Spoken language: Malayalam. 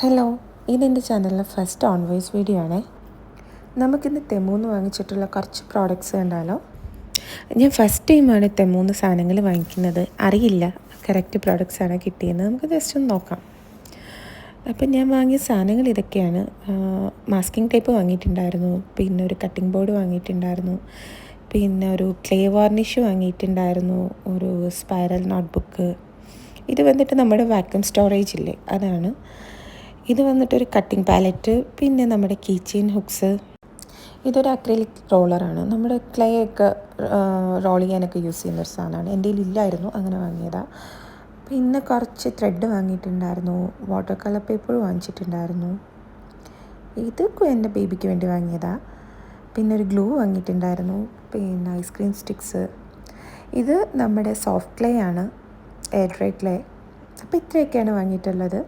ഹലോ, ഇതെൻ്റെ ചാനലിലെ ഫസ്റ്റ് ഓൺ വോയിസ് വീഡിയോ ആണേ. നമുക്കിന്ന് തെമ്മൂന്ന് വാങ്ങിച്ചിട്ടുള്ള കുറച്ച് പ്രോഡക്റ്റ്സ് കണ്ടാലോ. ഞാൻ ഫസ്റ്റ് ടൈമാണ് തെമ്മൂന്ന് സാധനങ്ങൾ വാങ്ങിക്കുന്നത്. അറിയില്ല കറക്റ്റ് പ്രോഡക്റ്റ്സ് ആണ് കിട്ടിയെന്ന്. നമുക്ക് ജസ്റ്റ് ഒന്ന് നോക്കാം. അപ്പം ഞാൻ വാങ്ങിയ സാധനങ്ങൾ ഇതൊക്കെയാണ്. മാസ്കിംഗ് ടേപ്പ് വാങ്ങിയിട്ടുണ്ടായിരുന്നു, പിന്നെ ഒരു കട്ടിംഗ് ബോർഡ് വാങ്ങിയിട്ടുണ്ടായിരുന്നു, പിന്നെ ഒരു ക്ലേ വാർണിഷ് വാങ്ങിയിട്ടുണ്ടായിരുന്നു, ഒരു സ്പൈറൽ നോട്ട്ബുക്ക്. ഇത് വന്നിട്ട് നമ്മുടെ വാക്യൂം സ്റ്റോറേജ് ഇല്ലേ, അതാണ്. ഇത് വന്നിട്ടൊരു കട്ടിംഗ് പാലറ്റ്, പിന്നെ നമ്മുടെ കീ ചെയിൻ ഹുക്സ്. ഇതൊരു അക്രിലിക് റോളറാണ്. നമ്മുടെ ക്ലേ ഒക്കെ റോൾ ചെയ്യാനൊക്കെ യൂസ് ചെയ്യുന്നൊരു സാധനമാണ്. എൻ്റെ കയ്യിലില്ലായിരുന്നു, അങ്ങനെ വാങ്ങിയതാണ്. പിന്നെ കുറച്ച് ത്രെഡ് വാങ്ങിയിട്ടുണ്ടായിരുന്നു, വാട്ടർ കളർ പേപ്പർ വാങ്ങിച്ചിട്ടുണ്ടായിരുന്നു. ഇത് എൻ്റെ ബേബിക്ക് വേണ്ടി വാങ്ങിയതാണ്. പിന്നെ ഒരു ഗ്ലൂ വാങ്ങിയിട്ടുണ്ടായിരുന്നു, പിന്നെ ഐസ്ക്രീം സ്റ്റിക്സ്. ഇത് നമ്മുടെ സോഫ്റ്റ് ക്ലേ ആണ്, എയർ ഡ്രൈ ക്ലേ. അപ്പോൾ ഇത്രയൊക്കെയാണ് വാങ്ങിയിട്ടുള്ളത്.